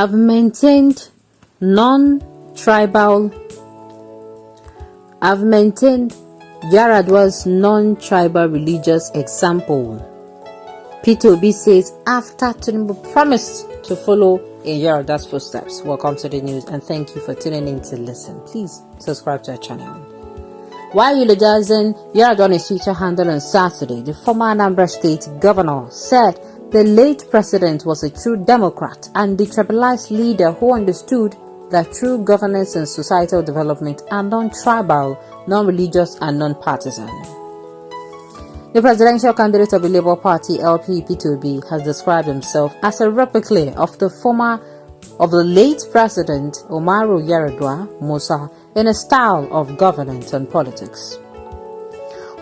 I've maintained Yaradua's non-tribal religious example. P2B says after Tinubu promised to follow in Yaradua's footsteps. Welcome to the news and thank you for tuning in to listen. Please subscribe to our channel. While eulogizing Yaradua on his Twitter handle on Saturday, the former Anambra State governor said the late president was a true Democrat and detribalized leader who understood that true governance and societal development are non-tribal, non-religious and non-partisan. The presidential candidate of the Labour Party LP P2B has described himself as a replica of the late president Umaru Yaradua Musa in a style of governance and politics.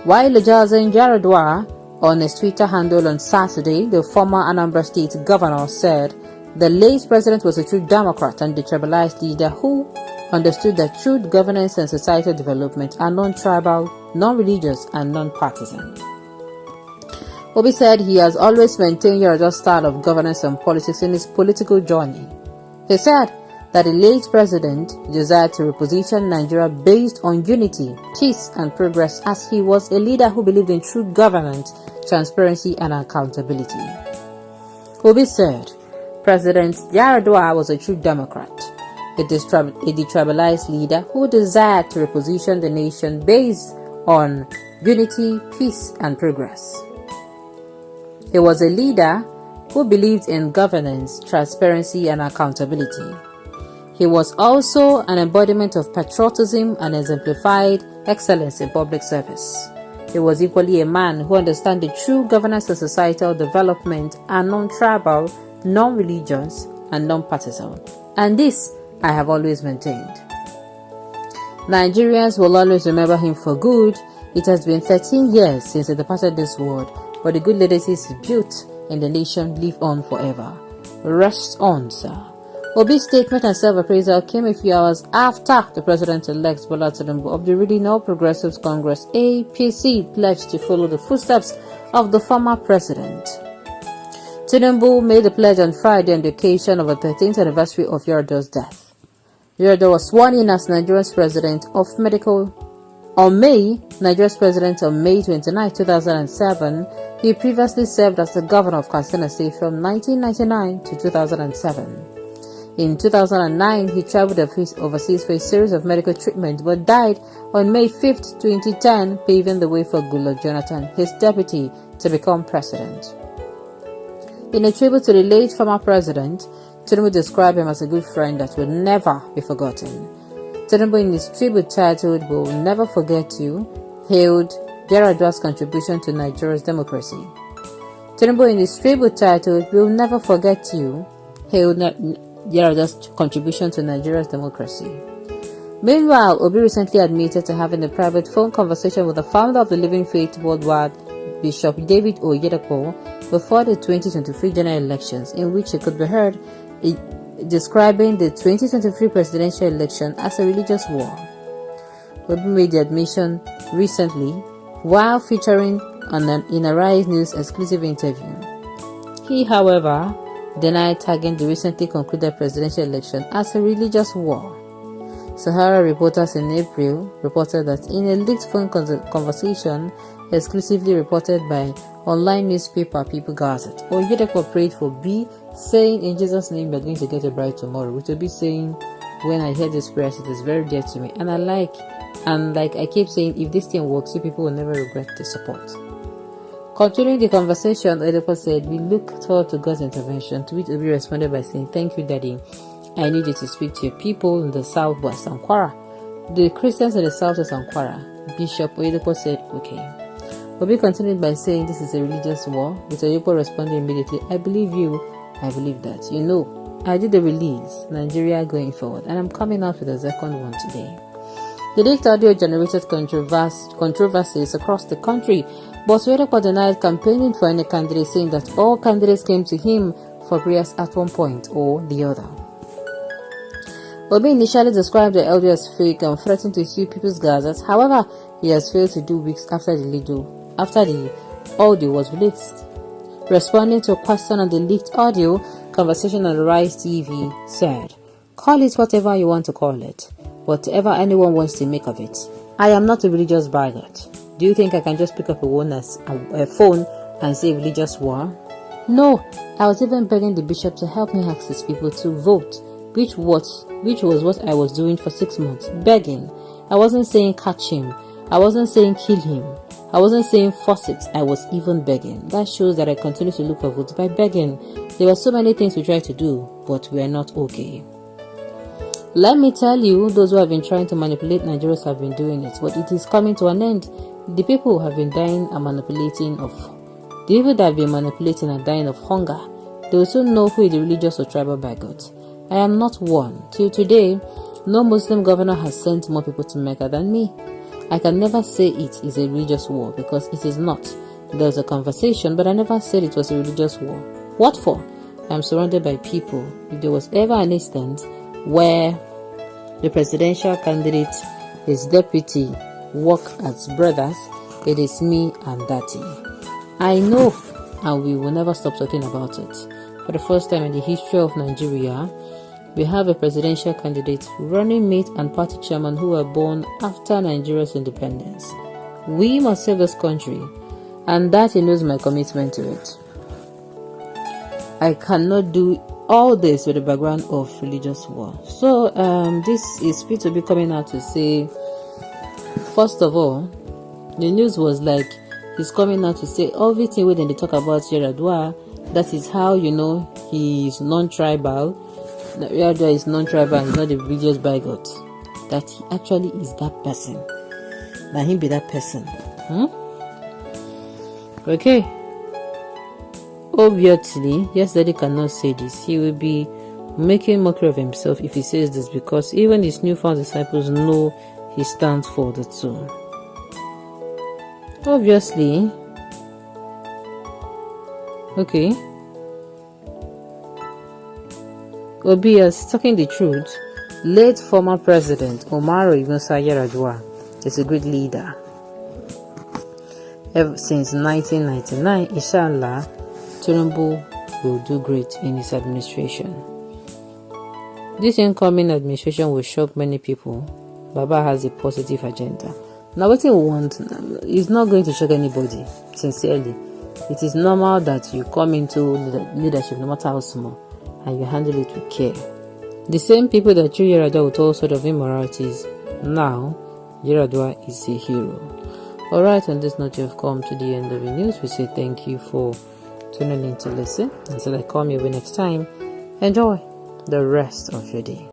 While eulogizing Yaradua on his Twitter handle on Saturday, the former Anambra State governor said the late president was a true Democrat and detribalized leader who understood that true governance and societal development are non-tribal, non-religious and non-partisan. Obi said he has always maintained Yaradua's style of governance and politics in his political journey. He said that the late president desired to reposition Nigeria based on unity, peace and progress, as he was a leader who believed in true governance, transparency and accountability. Obi said President Yaradua was a true Democrat, a detribalized leader who desired to reposition the nation based on unity, peace and progress. He was a leader who believed in governance, transparency and accountability. He was also an embodiment of patriotism and exemplified excellence in public service. He was equally a man who understood the true governance and societal development are non-tribal, non-religious and non-partisan. And this I have always maintained. Nigerians will always remember him for good. It has been 13 years since he departed this world, but the good legacies he built in the nation live on forever. Rest on, sir. Obi's statement and self-appraisal came a few hours after the president-elect Bola Tinubu of the Ruling All Progressives Congress (APC) pledged to follow the footsteps of the former president. Tinubu made the pledge on Friday on the occasion of the 13th anniversary of Yaradua's death. Yaradua was sworn in as Nigeria's president on May 29, 2007. He previously served as the governor of Katsina State from 1999 to 2007. In 2009, he traveled overseas for a series of medical treatment but died on May 5, 2010, paving the way for Goodluck Jonathan, his deputy, to become president. In a tribute to the late former president, Tinubu described him as a good friend that will never be forgotten. Tinubu, in his tribute titled "We'll Never Forget You," hailed Yaradua's contribution to Nigeria's democracy. Tinubu, in his tribute titled "We'll Never Forget You," hailed Yaradua's contribution to Nigeria's democracy. Meanwhile, Obi recently admitted to having a private phone conversation with the founder of the Living Faith Worldwide, Bishop David Oyedepo, before the 2023 general elections, in which he could be heard describing the 2023 presidential election as a religious war. Obi made the admission recently while featuring in a Rise News exclusive interview. He, however, denied tagging the recently concluded presidential election as a religious war. Sahara reporters in April reported that in a leaked phone conversation exclusively reported by online newspaper People Gazette, Oyedepo prayed for B, saying, "In Jesus' name, you're going to get a bride tomorrow," which will be saying, "When I hear this prayer, it is very dear to me." And I keep saying, if this thing works, you people will never regret the support. Continuing the conversation, Oyedepo said, "We look forward to God's intervention," to which Obi responded by saying, "Thank you, Daddy. I need you to speak to your people in the southwest and Kwara, the Christians in the southwest and Kwara." Bishop Oyedepo said, "Okay." Obi continued by saying, "This is a religious war," with Oyedepo responding immediately, "I believe you, I believe that. You know, I did the release, Nigeria going forward, and I'm coming out with a second one today." The leaked audio generated controversies across the country, but Oyedepo denied campaigning for any candidate, saying that all candidates came to him for prayers at one point or the other. Obi initially described the audio as fake and threatened to sue People's Gazette. However, he has failed to do weeks after the audio was released. Responding to a question on the leaked audio, conversation on Rise TV said, "Call it whatever you want to call it, whatever anyone wants to make of it. I am not a religious bigot. Do you think I can just pick up a phone and say religious war? No, I was even begging the bishop to help me ask his people to vote, which was what I was doing for 6 months, begging. I wasn't saying catch him. I wasn't saying kill him. I wasn't saying force it. I was even begging. That shows that I continue to look for votes by begging. There were so many things we tried to do, but we are not okay. Let me tell you, those who have been trying to manipulate Nigerians have been doing it, but it is coming to an end. The people who have been dying and manipulating the people that have been manipulating are dying of hunger. They will soon know who is the religious or tribal bigot. I am not one. Till today, no Muslim governor has sent more people to Mecca than me. I can never say it is a religious war because it is not. There was a conversation, but I never said it was a religious war. What for? I am surrounded by people. If there was ever an instance where the presidential candidate, his deputy, work as brothers, it is me and Daddy. I know, and we will never stop talking about it. For the first time in the history of Nigeria, we have a presidential candidate, running mate and party chairman who were born after Nigeria's independence. We must save this country, and that knows my commitment to it. I cannot do all this with the background of religious war. So this is fit to be coming out to say, first of all, the news was like he's coming out to say everything when they talk about Yaradua, that is how he is non-tribal. Yar'adua is non-tribal and not a religious bigot. That he actually is that person. That him be that person. Okay. Obviously, yes, Daddy cannot say this. He will be making mockery of himself if he says this, because even his newfound disciples know he stands for the two. Obviously. Okay. Obi is talking the truth. Late former President Umaru Musa Yaradua is a great leader. Ever since 1999, inshallah, Tinubu will do great in his administration. This incoming administration will shock many people. Baba has a positive agenda. Now, what we want is not going to shock anybody, sincerely. It is normal that you come into leadership, no matter how small, and you handle it with care. The same people that treat Yar'adua with all sort of immoralities, now Yar'adua is a hero. Alright, on this note, you have come to the end of the news. We say thank you for tuning in to listen. Until I come your way next time, enjoy the rest of your day.